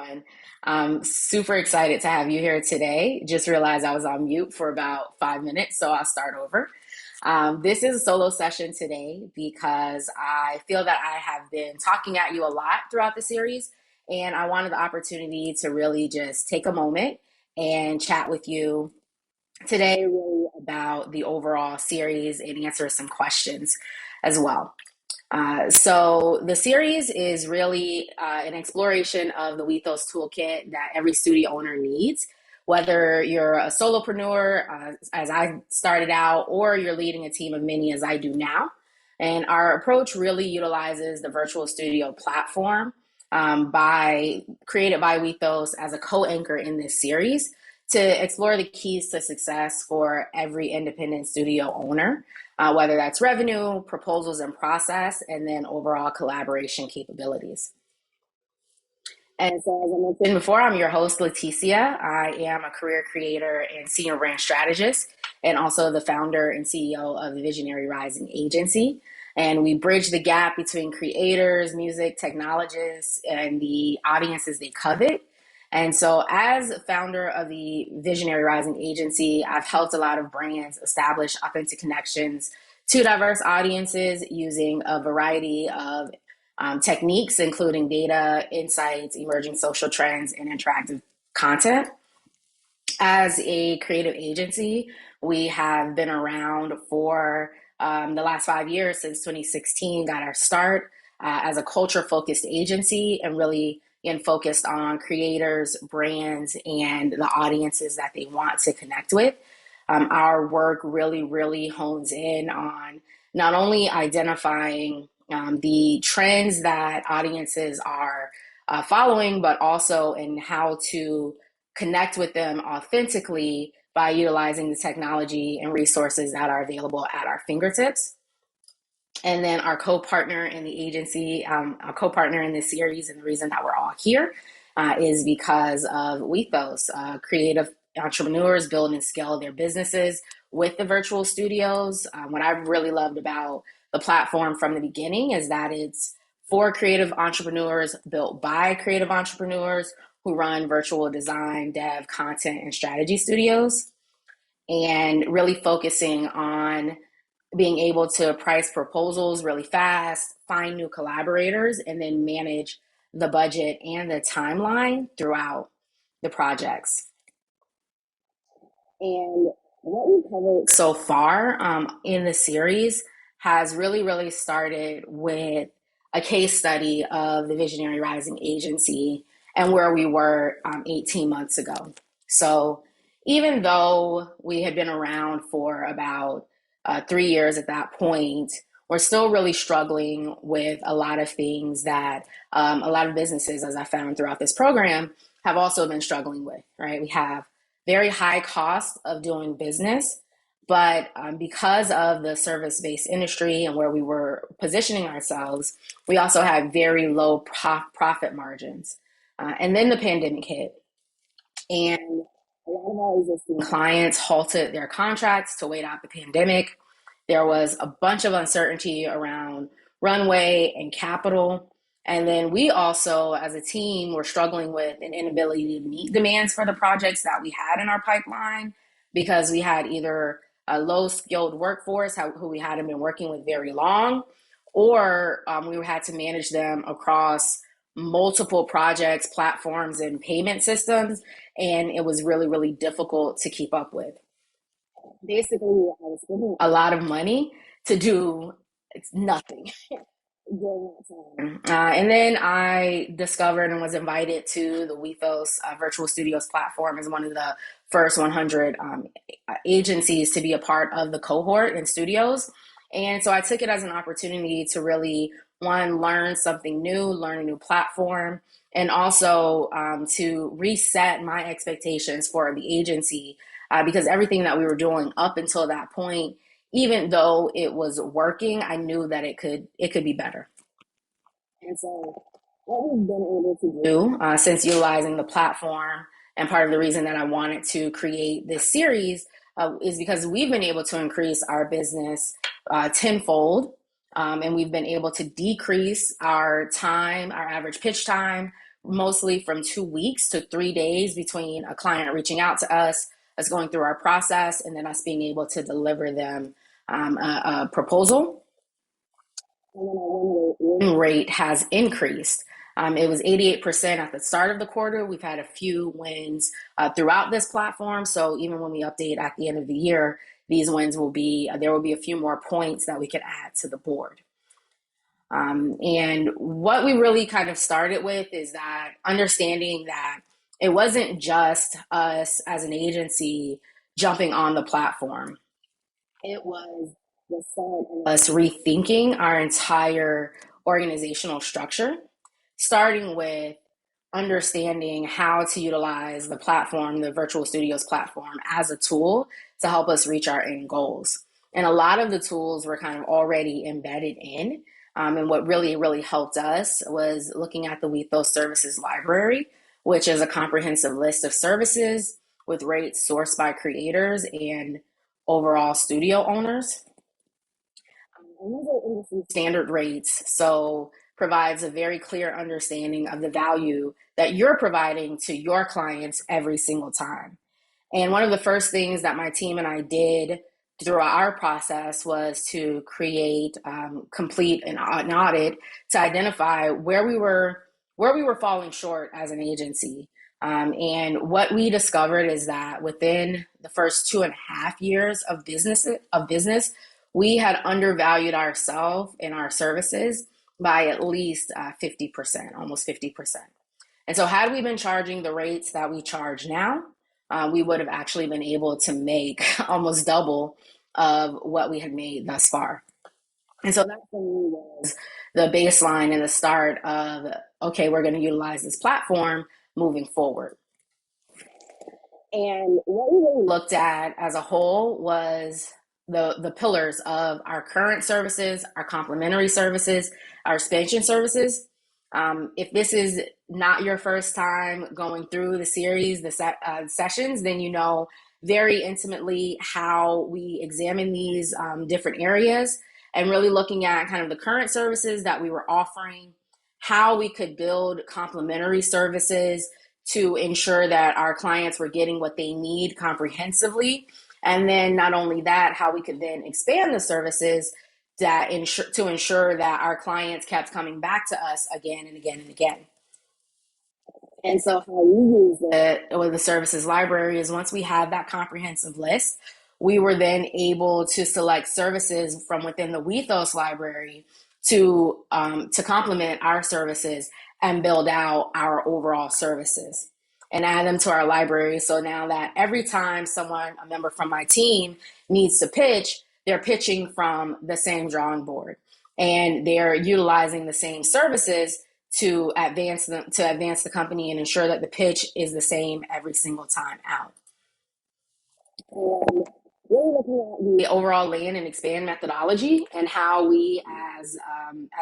everyone. I'm super excited to have you here today. Just realized I was on mute for about 5 minutes, so I'll start over. This is a solo session today because I feel that I have been talking at you a lot throughout the series, and I wanted the opportunity to really just take a moment and chat with you today, really about the overall series and answer some questions as well. So the series is really an exploration of the Wethos toolkit that every studio owner needs, whether you're a solopreneur, as I started out, or you're leading a team of many as I do now. And our approach really utilizes the virtual studio platform created by Wethos as a co-anchor in this series to explore the keys to success for every independent studio owner, whether that's revenue, proposals and process, and then overall collaboration capabilities. And so, as I mentioned before, I'm your host, Leticia. I am a career creator and senior brand strategist, and also the founder and CEO of the Visionary Rising Agency. And we bridge the gap between creators, music technologists, and the audiences they covet. And so, as founder of the Visionary Rising Agency, I've helped a lot of brands establish authentic connections to diverse audiences using a variety of techniques, including data, insights, emerging social trends, and interactive content. As a creative agency, we have been around for the last 5 years, since 2016, got our start as a culture focused agency and really focused on creators, brands, and the audiences that they want to connect with. Our work really hones in on not only identifying the trends that audiences are following, but also in how to connect with them authentically by utilizing the technology and resources that are available at our fingertips. And then our co-partner in the agency, our co-partner in this series, and the reason that we're all here is because of Wethos. Creative entrepreneurs build and scale their businesses with the virtual studios. What I've really loved about the platform from the beginning is that it's for creative entrepreneurs, built by creative entrepreneurs who run virtual design, dev, content, and strategy studios, and really focusing on being able to price proposals really fast, find new collaborators, and then manage the budget and the timeline throughout the projects. And what we've covered so far in the series has really started with a case study of the Visionary Rising Agency and where we were 18 months ago. So even though we had been around for about 3 years at that point, we're still really struggling with a lot of things that a lot of businesses, as I found throughout this program, have also been struggling with, right? We have very high cost of doing business, but because of the service-based industry and where we were positioning ourselves, we also had very low profit margins. And then the pandemic hit, and a lot of our existing clients halted their contracts to wait out the pandemic. There was a bunch of uncertainty around runway and capital. And then we also, as a team, were struggling with an inability to meet demands for the projects that we had in our pipeline because we had either a low skilled workforce who we hadn't been working with very long, or we had to manage them across multiple projects, platforms, and payment systems. And it was really difficult to keep up with. Basically, I was spending a lot of money to do nothing during that time. And then I discovered and was invited to the Wethos Virtual Studios platform as one of the first 100 agencies to be a part of the cohort in studios. And so I took it as an opportunity to really, one, learn something new, learn a new platform, and also to reset my expectations for the agency because everything that we were doing up until that point, even though it was working, I knew that it could be better. And so what we've been able to do since utilizing the platform, and part of the reason that I wanted to create this series is because we've been able to increase our business tenfold, and we've been able to decrease our time, our average pitch time, mostly from 2 weeks to 3 days between a client reaching out to us going through our process, and then us being able to deliver them a proposal. And then our win rate has increased. It was 88% at the start of the quarter. We've had a few wins throughout this platform. So even when we update at the end of the year, these wins will be, there will be a few more points that we could add to the board. And what we really kind of started with is that understanding that it wasn't just us as an agency jumping on the platform. It was the start of us rethinking our entire organizational structure, starting with understanding how to utilize the platform, the Virtual Studios platform, as a tool to help us reach our end goals. And a lot of the tools were kind of already embedded in. And what really, really helped us was looking at the Wethos Services Library, which is a comprehensive list of services with rates sourced by creators and overall studio owners. And these are industry standard rates, so provides a very clear understanding of the value that you're providing to your clients every single time. And one of the first things that my team and I did throughout our process was to create, complete an audit to identify where we were falling short as an agency. And what we discovered is that within the first 2.5 years of business, we had undervalued ourselves and our services by at least 50%, almost 50%. And so had we been charging the rates that we charge now, we would have actually been able to make almost double of what we had made thus far. And so that for me was the baseline and the start of, okay, we're going to utilize this platform moving forward. And what we really looked at as a whole was the pillars of our current services, our complementary services, our expansion services. If this is not your first time going through the series, the sessions, then you know very intimately how we examine these different areas and really looking at kind of the current services that we were offering, how we could build complementary services to ensure that our clients were getting what they need comprehensively. And then not only that, how we could then expand the services that to ensure that our clients kept coming back to us again and again and again. And so how we use the services library is once we had that comprehensive list, we were then able to select services from within the Wethos library to complement our services and build out our overall services and add them to our library. So now that every time a member from my team needs to pitch, they're pitching from the same drawing board and they're utilizing the same services to advance the company and ensure that the pitch is the same every single time out. And really looking at the overall land and expand methodology and how we as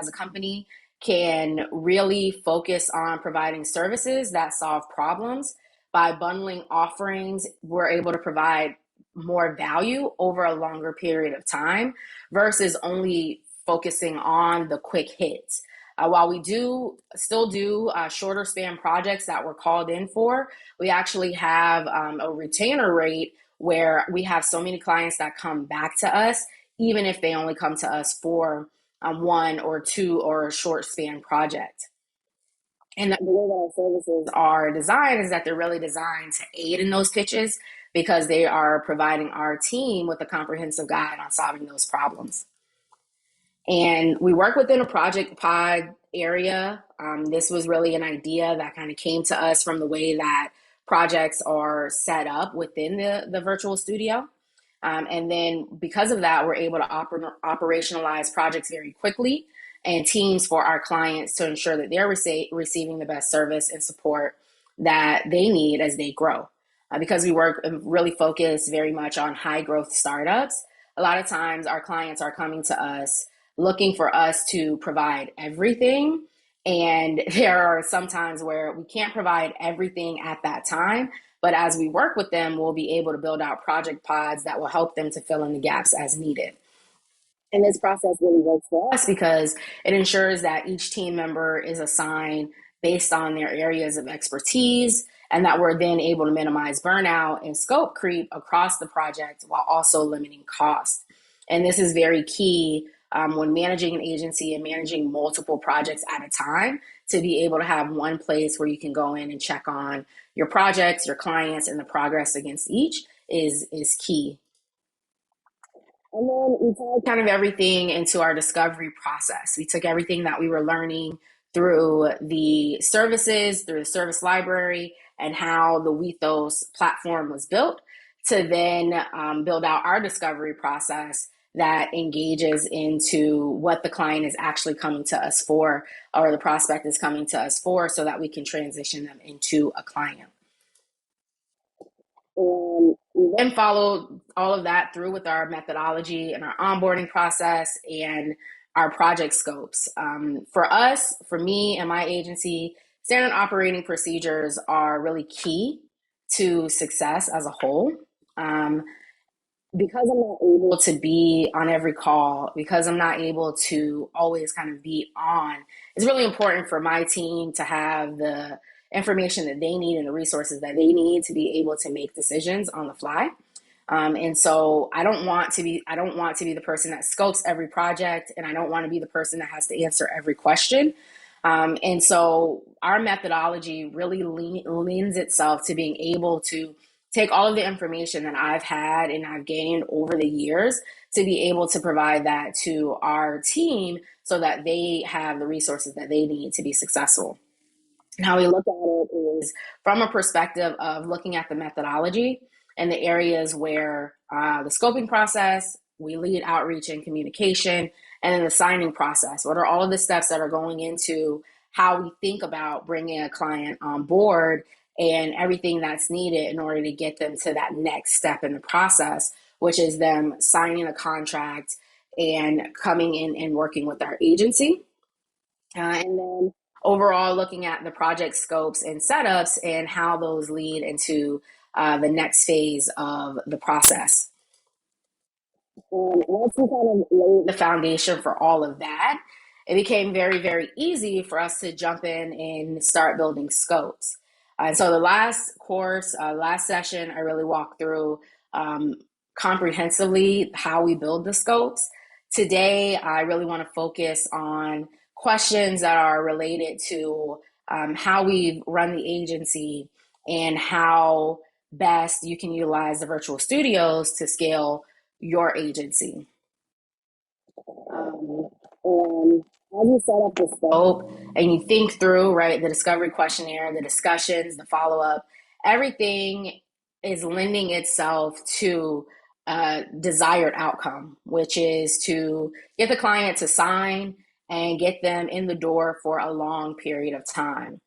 a company can really focus on providing services that solve problems. By bundling offerings, we're able to provide more value over a longer period of time versus only focusing on the quick hits. While we still do shorter span projects that we're called in for, we actually have a retainer rate where we have so many clients that come back to us, even if they only come to us for one or two or a short span project. And the way that our services are designed is that they're really designed to aid in those pitches because they are providing our team with a comprehensive guide on solving those problems. And we work within a project pod area. This was really an idea that kind of came to us from the way that projects are set up within the virtual studio. And then because of that, we're able to operationalize projects very quickly and teams for our clients to ensure that they're receiving the best service and support that they need as they grow. Because we work and really focus very much on high growth startups, a lot of times our clients are coming to us looking for us to provide everything. And there are some times where we can't provide everything at that time. But as we work with them, we'll be able to build out project pods that will help them to fill in the gaps as needed. And this process really works for us because it ensures that each team member is assigned based on their areas of expertise, and that we're then able to minimize burnout and scope creep across the project while also limiting cost. And this is very key when managing an agency and managing multiple projects at a time, to be able to have one place where you can go in and check on your projects, your clients, and the progress against each is key. And then we tied kind of everything into our discovery process. We took everything that we were learning through the services, through the service library, and how the Wethos platform was built, to then build out our discovery process that engages into what the client is actually coming to us for, or the prospect is coming to us for, so that we can transition them into a client. And we then followed all of that through with our methodology and our onboarding process and our project scopes. For us, for me and my agency, standard operating procedures are really key to success as a whole. Because I'm not able to be on every call, because I'm not able to always kind of be on, it's really important for my team to have the information that they need and the resources that they need to be able to make decisions on the fly. And so I don't want to be the person that scopes every project, and I don't want to be the person that has to answer every question. And so our methodology really lends itself to being able to take all of the information that I've had and I've gained over the years, to be able to provide that to our team so that they have the resources that they need to be successful. And how we look at it is from a perspective of looking at the methodology and the areas where the scoping process, we lead outreach and communication, and then the signing process. What are all of the steps that are going into how we think about bringing a client on board, and everything that's needed in order to get them to that next step in the process, which is them signing a contract and coming in and working with our agency. And then overall looking at the project scopes and setups and how those lead into the next phase of the process. And once we kind of laid the foundation for all of that, it became very, very easy for us to jump in and start building scopes. And so the last course, last session, I really walked through comprehensively how we build the scopes. Today, I really want to focus on questions that are related to how we run the agency and how best you can utilize the virtual studios to scale your agency. And as you set up the scope and you think through, right, the discovery questionnaire, the discussions, the follow-up, everything is lending itself to a desired outcome, which is to get the client to sign and get them in the door for a long period of time.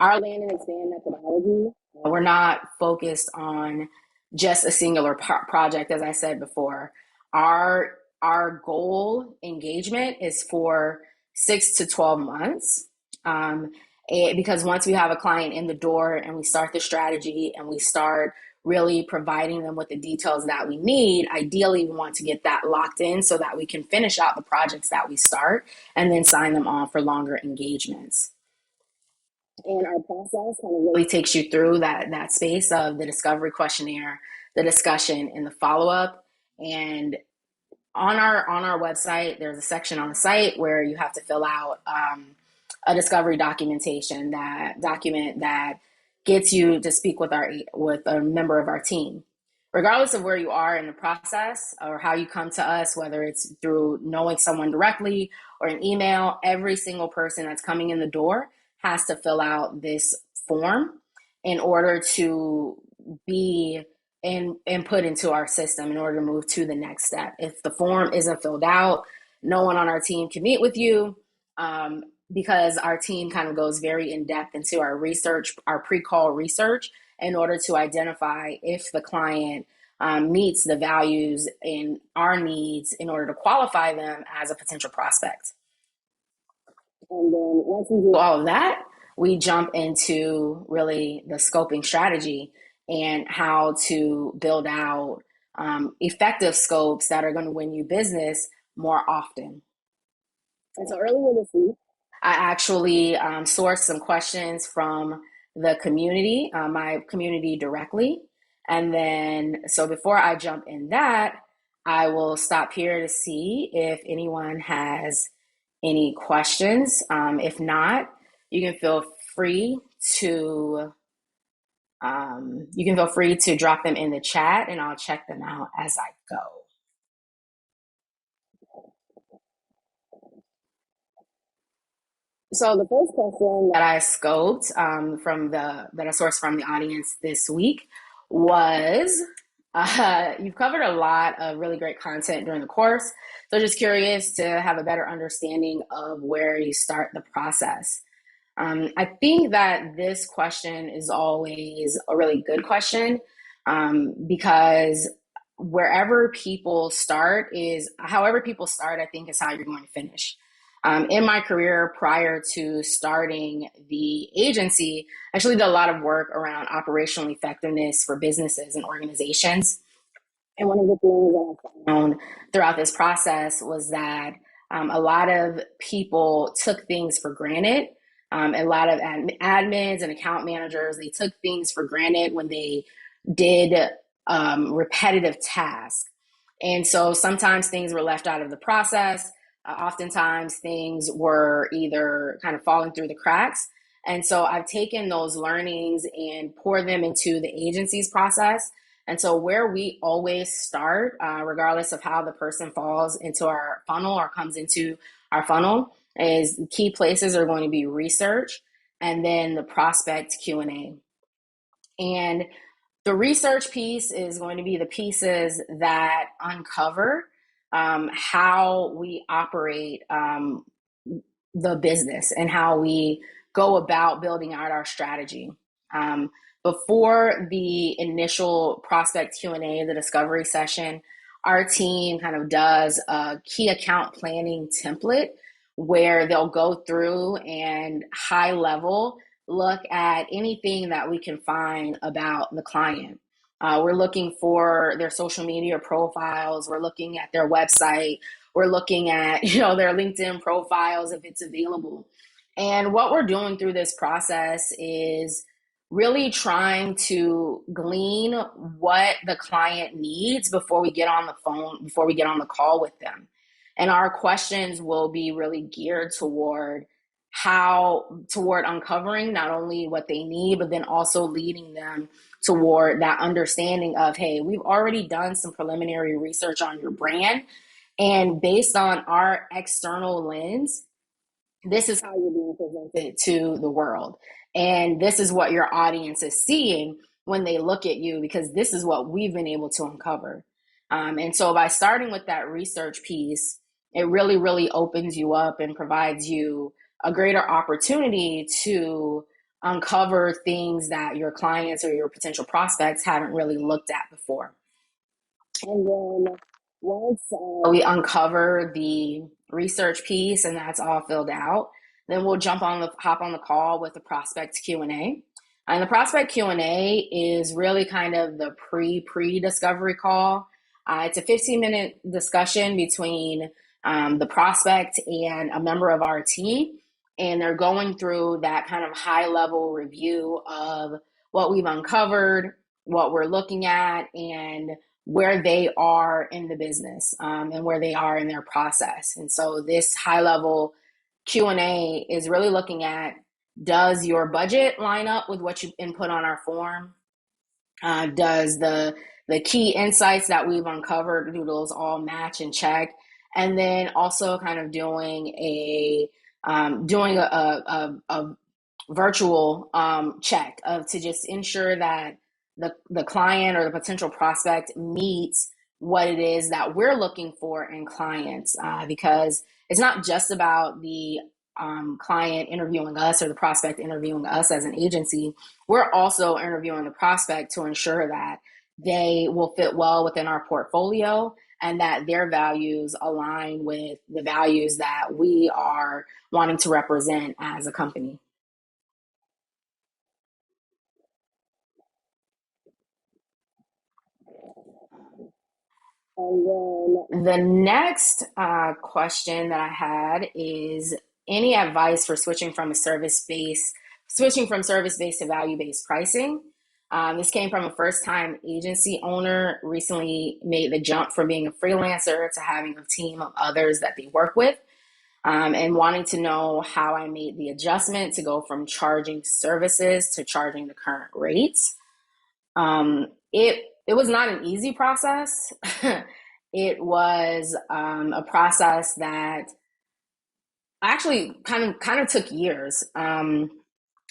Our land and expand methodology, we're not focused on just a singular project, as I said before. Our goal engagement is for 6 to 12 months. Because once we have a client in the door and we start the strategy and we start really providing them with the details that we need, ideally we want to get that locked in so that we can finish out the projects that we start and then sign them on for longer engagements. And our process kind of really takes you through that space of the discovery questionnaire, the discussion, and the follow-up. And on our website, there's a section on the site where you have to fill out a discovery documentation, that document that gets you to speak with a member of our team. Regardless of where you are in the process or how you come to us, whether it's through knowing someone directly or an email, every single person that's coming in the door has to fill out this form in order to be input into our system in order to move to the next step. If the form isn't filled out, no one on our team can meet with you, because our team kind of goes very in depth into our research, our pre-call research, in order to identify if the client meets the values and our needs in order to qualify them as a potential prospect. And then once we do all of that, we jump into really the scoping strategy and how to build out effective scopes that are going to win you business more often. And so earlier this week, I actually sourced some questions from the community, my community directly. And then, so before I jump in that, I will stop here to see if anyone has any questions. If not, you can feel free to drop them in the chat, and I'll check them out as I go. So the first question that I scoped that I sourced from the audience this week was, you've covered a lot of really great content during the course. So just curious to have a better understanding of where you start the process. I think that this question is always a really good question, because however people start, I think is how you're going to finish. In my career prior to starting the agency, I actually did a lot of work around operational effectiveness for businesses and organizations. And one of the things that I found throughout this process was that a lot of people took things for granted. A lot of admins and account managers, they took things for granted when they did repetitive tasks. And so sometimes things were left out of the process. Oftentimes things were either kind of falling through the cracks. And so I've taken those learnings and poured them into the agency's process. And so where we always start, regardless of how the person falls into our funnel or comes into our funnel, is the key places are going to be research and then the prospect Q&A. And the research piece is going to be the pieces that uncover how we operate the business and how we go about building out our strategy. Before the initial prospect Q&A, the discovery session, our team kind of does a key account planning template where they'll go through and high level look at anything that we can find about the client. We're looking for their social media profiles. We're looking at their website. We're looking at, their LinkedIn profiles if it's available. And what we're doing through this process is really trying to glean what the client needs before we get on the phone, before we get on the call with them. And our questions will be really geared toward uncovering not only what they need, but then also leading them toward that understanding of, hey, we've already done some preliminary research on your brand. And based on our external lens, this is how you're being presented to the world. And this is what your audience is seeing when they look at you, because this is what we've been able to uncover. And so by starting with that research piece, it really, really opens you up and provides you a greater opportunity to uncover things that your clients or your potential prospects haven't really looked at before. And then once we uncover the research piece and that's all filled out, then we'll hop on the call with the prospect Q&A. And the prospect Q&A is really kind of the pre-discovery call. It's a 15-minute discussion between the prospect and a member of our team. And they're going through that kind of high-level review of what we've uncovered, what we're looking at, and where they are in the business, and where they are in their process. And so this high-level Q&A is really looking at, does your budget line up with what you input on our form? Does the key insights that we've uncovered, do those all match and check? And then also kind of doing a virtual check to just ensure that the client or the potential prospect meets what it is that we're looking for in clients, because it's not just about the client interviewing us or the prospect interviewing us as an agency. We're also interviewing the prospect to ensure that they will fit well within our portfolio and that their values align with the values that we are wanting to represent as a company. And then the next question that I had is, any advice for switching from service-based to value-based pricing. This came from a first-time agency owner recently made the jump from being a freelancer to having a team of others that they work with, and wanting to know how I made the adjustment to go from charging services to charging the current rates. It was not an easy process. It was a process that actually kind of took years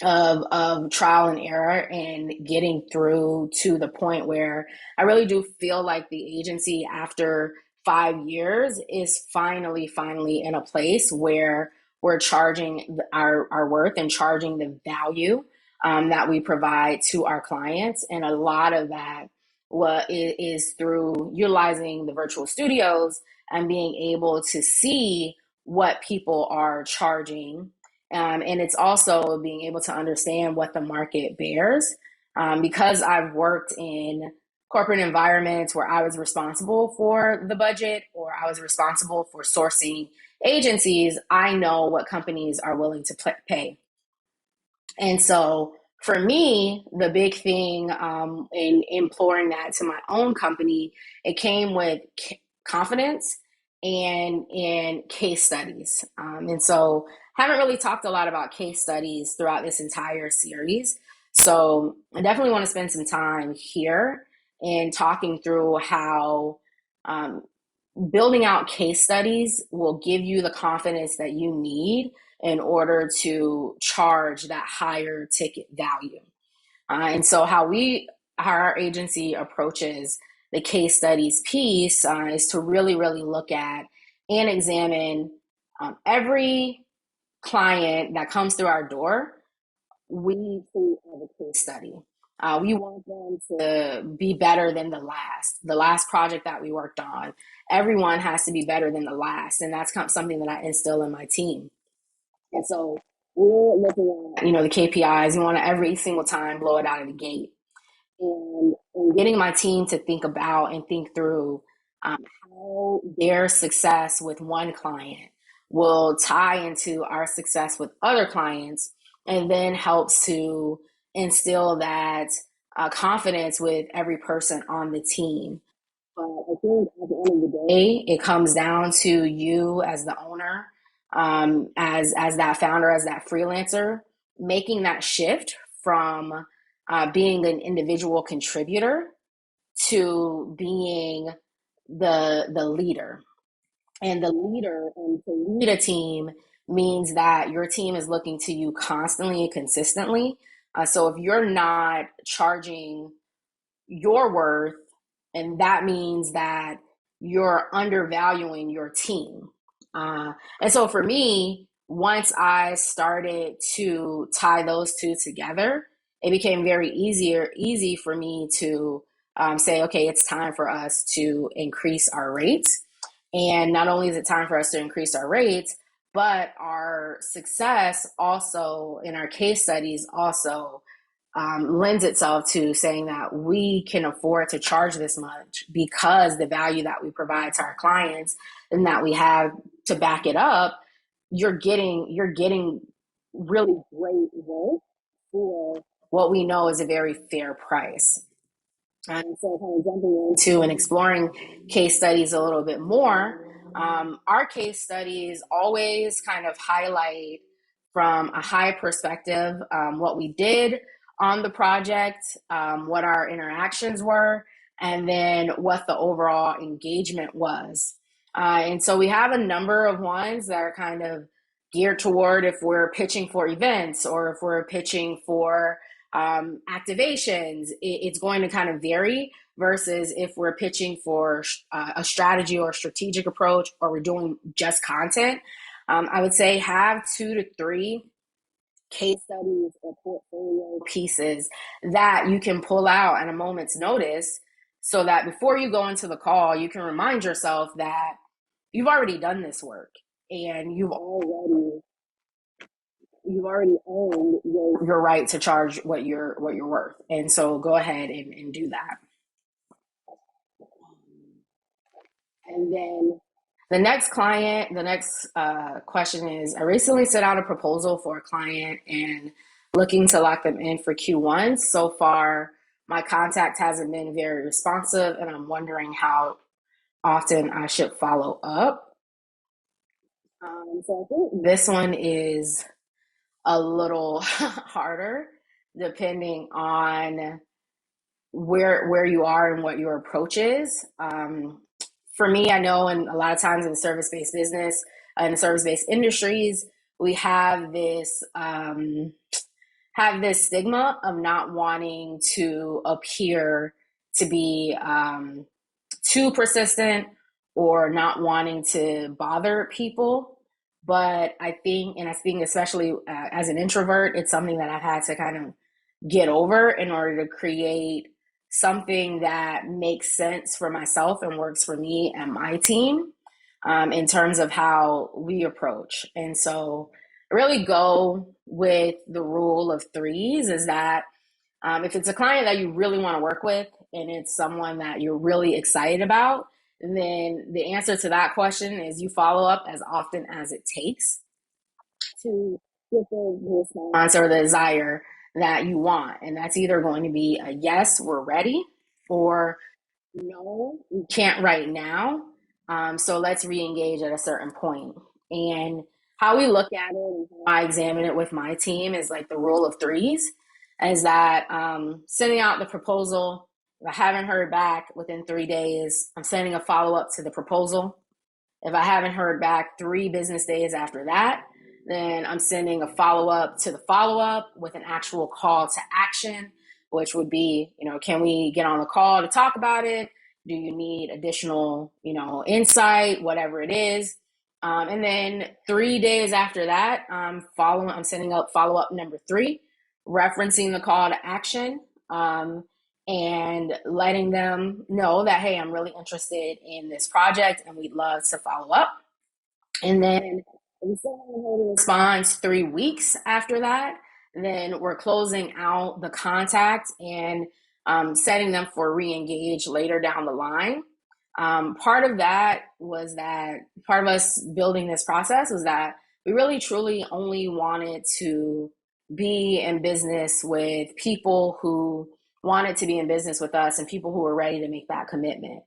of trial and error and getting through to the point where I really do feel like the agency, after 5 years, is finally in a place where we're charging our worth and charging the value that we provide to our clients. And a lot of that is through utilizing the virtual studios and being able to see what people are charging. And it's also being able to understand what the market bears. Because I've worked in corporate environments where I was responsible for the budget or I was responsible for sourcing agencies, I know what companies are willing to pay. And so for me, the big thing in imploring that to my own company, it came with confidence and in case studies. And so haven't really talked a lot about case studies throughout this entire series. So I definitely want to spend some time here in talking through how um, building out case studies will give you the confidence that you need in order to charge that higher ticket value. And so how our agency approaches the case studies piece is to really look at and examine every client that comes through our door. We treat as a case study. We want them to be better than the last project that we worked on. Everyone has to be better than the last, and that's something that I instill in my team. And so we're looking at, the KPIs. We want to every single time blow it out of the gate. And getting my team to think about and think through how their success with one client will tie into our success with other clients, and then helps to instill that confidence with every person on the team. But I think at the end of the day, it comes down to you as the owner, as that founder, as that freelancer, making that shift from being an individual contributor to being the leader. And the leader, and to lead a team, means that your team is looking to you constantly and consistently. So if you're not charging your worth, and that means that you're undervaluing your team. And so for me, once I started to tie those two together, it became very easy for me to say, okay, it's time for us to increase our rates. And not only is it time for us to increase our rates, but our success also in our case studies also lends itself to saying that we can afford to charge this much because the value that we provide to our clients and that we have to back it up. You're getting really great work for what we know is a very fair price. And so, kind of jumping into and exploring case studies a little bit more, our case studies always kind of highlight from a high perspective what we did on the project, what our interactions were, and then what the overall engagement was. And so we have a number of ones that are kind of geared toward if we're pitching for events or if we're pitching for activations. It's going to kind of vary versus if we're pitching for a strategy or a strategic approach, or we're doing just content. I would say have 2 to 3 case studies or portfolio pieces that you can pull out at a moment's notice, so that before you go into the call, you can remind yourself that you've already done this work and you've already owned your right to charge what you're worth. And so go ahead and do that. And then The next question is, I recently sent out a proposal for a client and looking to lock them in for Q1. So far, my contact hasn't been very responsive, and I'm wondering how often I should follow up. So I think this one is a little harder depending on where you are and what your approach is. For me, I know, and a lot of times in the service-based business, in the service-based industries, we have this stigma of not wanting to appear to be too persistent or not wanting to bother people. But I think especially as an introvert, it's something that I've had to kind of get over in order to create something that makes sense for myself and works for me and my team, in terms of how we approach. And so I really go with the rule of threes is that if it's a client that you really want to work with and it's someone that you're really excited about, then the answer to that question is you follow up as often as it takes to get the response or the desire that you want. And that's either going to be a yes, we're ready, or no, we can't right now. So let's re-engage at a certain point. And how we look at it and how I examine it with my team is like the rule of threes, is that sending out the proposal, if I haven't heard back within 3 days, I'm sending a follow-up to the proposal. If I haven't heard back 3 business days after that, then I'm sending a follow-up to the follow-up with an actual call to action, which would be, can we get on the call to talk about it? Do you need additional, insight, whatever it is? And then 3 days after that, I'm sending up follow-up number 3, referencing the call to action, and letting them know that, hey, I'm really interested in this project and we'd love to follow up. And then if we still haven't heard a response 3 weeks after that, then we're closing out the contact and setting them for re-engage later down the line. Part of us building this process was that we really truly only wanted to be in business with people who wanted to be in business with us and people who were ready to make that commitment.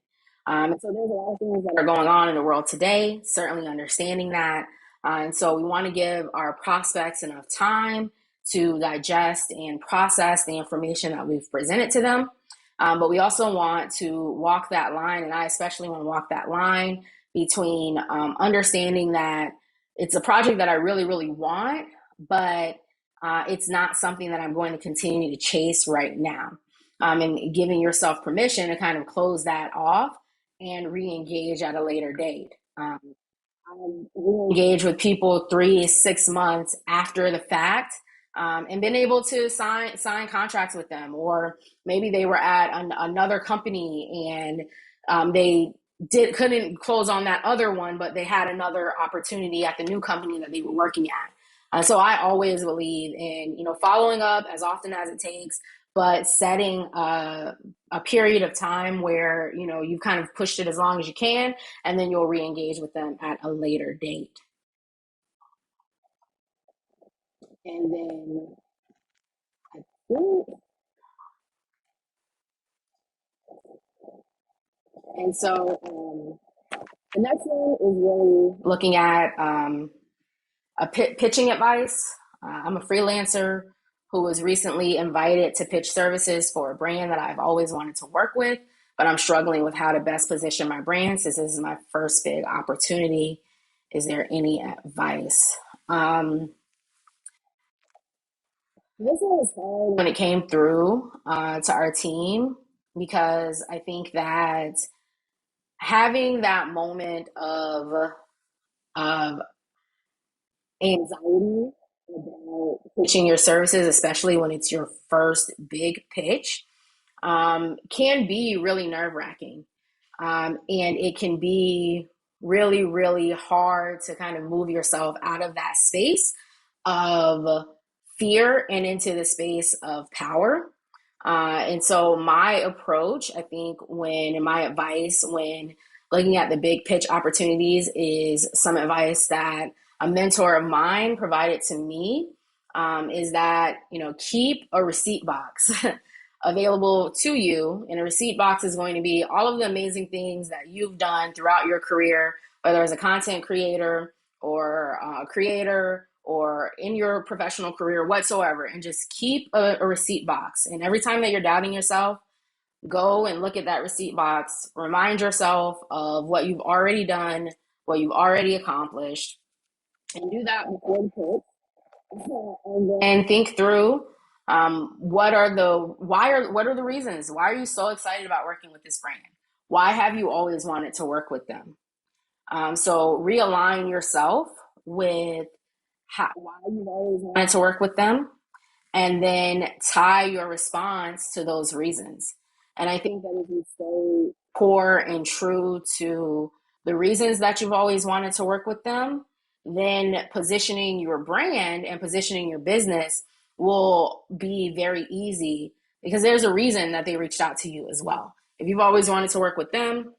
And so there's a lot of things that are going on in the world today, certainly understanding that. And so we want to give our prospects enough time to digest and process the information that we've presented to them. But we also want to walk that line, and I especially want to walk that line between understanding that it's a project that I really, really want, but it's not something that I'm going to continue to chase right now. And giving yourself permission to kind of close that off and re-engage at a later date. Re-engage with people 3-6 months after the fact, and been able to sign contracts with them, or maybe they were at another company and they couldn't close on that other one, but they had another opportunity at the new company that they were working at. So I always believe in following up as often as it takes, but setting a period of time where you've kind of pushed it as long as you can, and then you'll re-engage with them at a later date. And then I think, and so the next one is really looking at pitching advice. I'm a freelancer who was recently invited to pitch services for a brand that I've always wanted to work with, but I'm struggling with how to best position my brand since this is my first big opportunity. Is there any advice? This was hard when it came through to our team, because I think that having that moment of anxiety about pitching your services, especially when it's your first big pitch, can be really nerve-wracking. And it can be really, really hard to kind of move yourself out of that space of fear and into the space of power. And so my approach, I think, my advice when looking at the big pitch opportunities is some advice that a mentor of mine provided to me, is that, keep a receipt box available to you. And a receipt box is going to be all of the amazing things that you've done throughout your career, whether as a content creator or a creator or in your professional career whatsoever. And just keep a receipt box. And every time that you're doubting yourself, go and look at that receipt box. Remind yourself of what you've already done, what you've already accomplished, and do that before the pitch. And think through, what are the reasons? Why are you so excited about working with this brand? Why have you always wanted to work with them? So realign yourself with why you've always wanted to work with them, and then tie your response to those reasons. And I think that if you stay core and true to the reasons that you've always wanted to work with them, then positioning your brand and positioning your business will be very easy, because there's a reason that they reached out to you as well. If you've always wanted to work with them,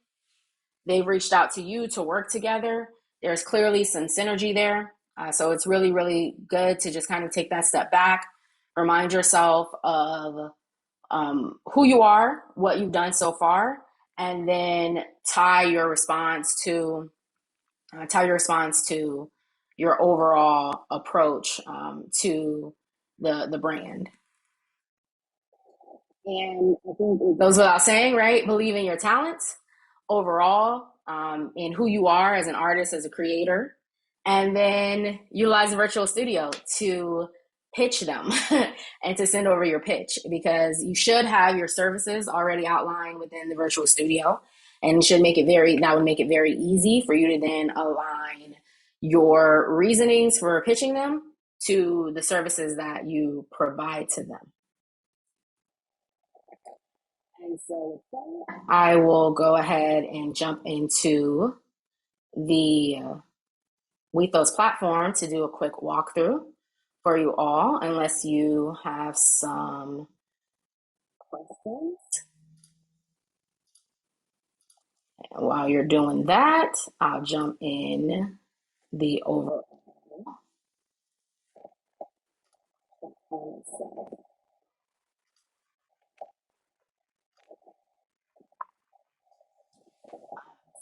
they've reached out to you to work together. There's clearly some synergy there. So it's really, really good to just kind of take that step back, remind yourself of, who you are, what you've done so far, and then tie your response to your overall approach, to the brand. And I think it goes without saying, right? Believe in your talents overall, in who you are as an artist, as a creator, and then utilize the virtual studio to pitch them and to send over your pitch, because you should have your services already outlined within the virtual studio, and that would make it very easy for you to then align your reasonings for pitching them to the services that you provide to them. And so I will go ahead and jump into the Wethos platform to do a quick walkthrough for you all, unless you have some questions. And while you're doing that, I'll jump in the overall.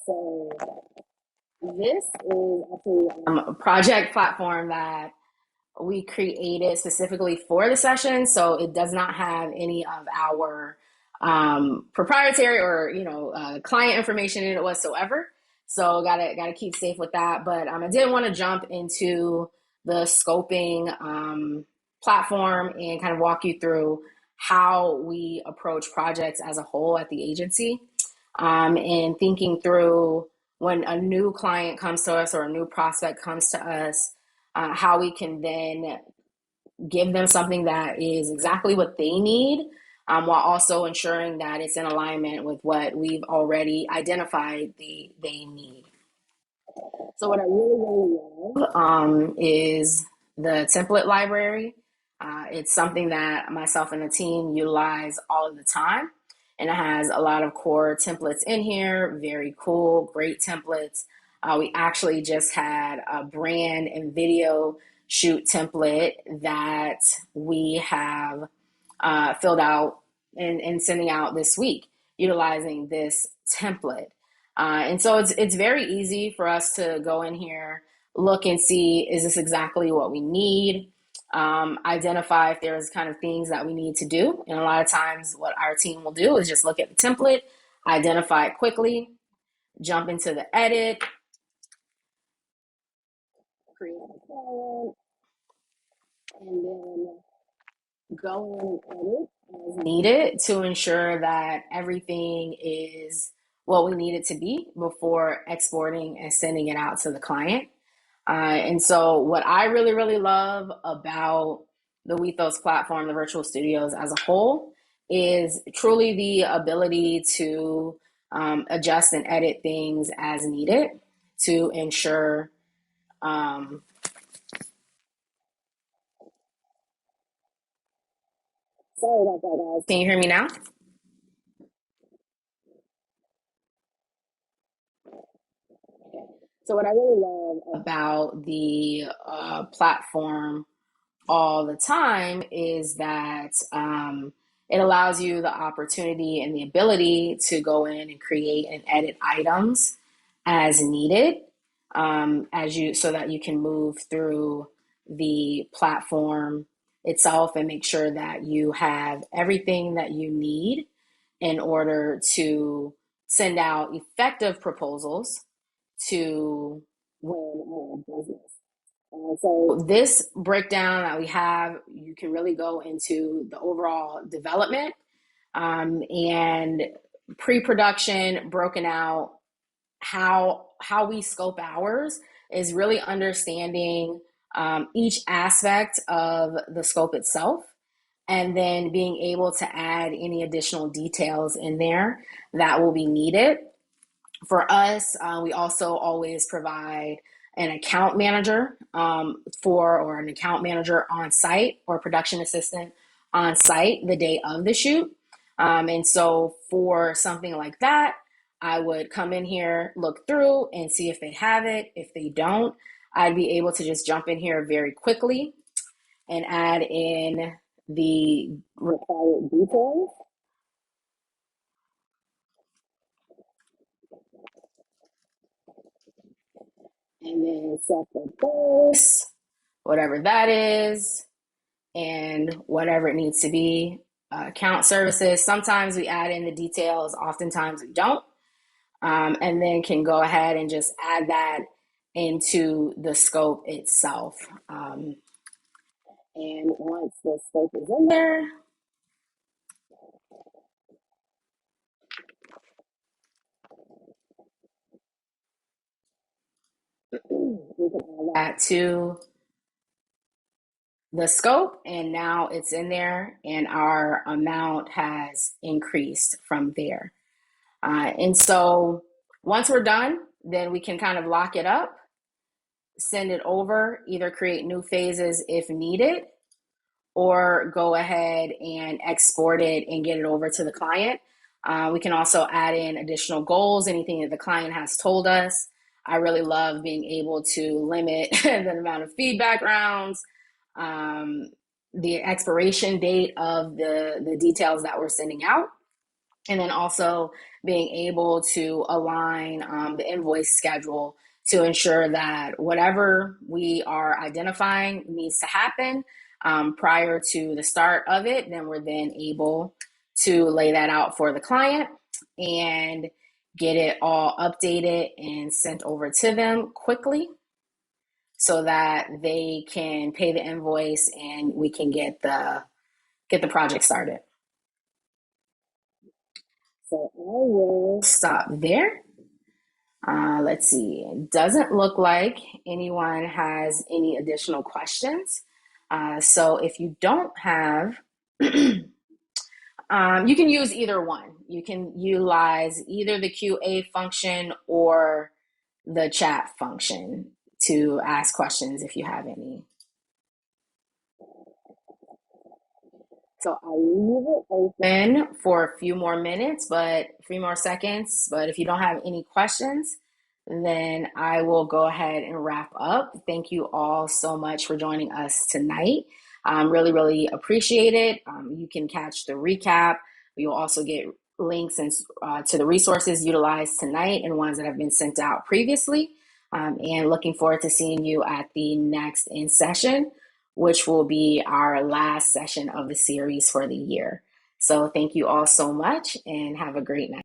So this is actually a project platform that we created specifically for the session, so it does not have any of our proprietary or client information in it whatsoever. So gotta keep safe with that. But I did want to jump into the scoping platform and kind of walk you through how we approach projects as a whole at the agency, and thinking through when a new client comes to us or a new prospect comes to us, how we can then give them something that is exactly what they need, while also ensuring that it's in alignment with what we've already identified they need. So what I really, really love, is the template library. It's something that myself and the team utilize all of the time. And it has a lot of core templates in here. Very cool, great templates. We actually just had a brand and video shoot template that we have filled out and sending out this week, utilizing this template. And so it's very easy for us to go in here, look and see, is this exactly what we need? Identify if there's kind of things that we need to do. And a lot of times what our team will do is just look at the template, identify it quickly, jump into the edit, create a client, and then go in and edit as needed to ensure that everything is what we need it to be before exporting and sending it out to the client. And so what I really, really love about the Wethos platform, the virtual studios as a whole, is truly the ability to adjust and edit things as needed to ensure sorry about that, guys. Can you hear me now? So what I really love about the platform all the time is that it allows you the opportunity and the ability to go in and create and edit items as needed, as you so that you can move through the platform itself and make sure that you have everything that you need in order to send out effective proposals to win more business. So this breakdown that we have, you can really go into the overall development and pre-production broken out. How we scope ours is really understanding each aspect of the scope itself, and then being able to add any additional details in there that will be needed. For us, we also always provide an account manager or an account manager on site or production assistant on site the day of the shoot. And so for something like that, I would come in here, look through and see if they have it. If they don't, I'd be able to just jump in here very quickly and add in the required details. And then set the price, whatever that is, and whatever it needs to be. Account services, sometimes we add in the details, oftentimes we don't. And then can go ahead and just add that into the scope itself. And once the scope is in there, we can add that to the scope, and now it's in there and our amount has increased from there. And so once we're done, then we can kind of lock it up, send it over, either create new phases if needed, or go ahead and export it and get it over to the client. We can also add in additional goals, anything that the client has told us. I really love being able to limit the amount of feedback rounds, the expiration date of the details that we're sending out, and then also being able to align the invoice schedule to ensure that whatever we are identifying needs to happen prior to the start of it, then we're then able to lay that out for the client and get it all updated and sent over to them quickly so that they can pay the invoice and we can get the project started. So I will stop there. Let's see. It doesn't look like anyone has any additional questions. So if you don't have, you can use either one. You can utilize either the QA function or the chat function to ask questions if you have any. So I'll leave it open for a few more minutes, but 3 more seconds. But if you don't have any questions, then I will go ahead and wrap up. Thank you all so much for joining us tonight. Really, really appreciate it. You can catch the recap. You'll also get links to the resources utilized tonight and ones that have been sent out previously. And looking forward to seeing you at the next in session, which will be our last session of the series for the year. So thank you all so much and have a great night.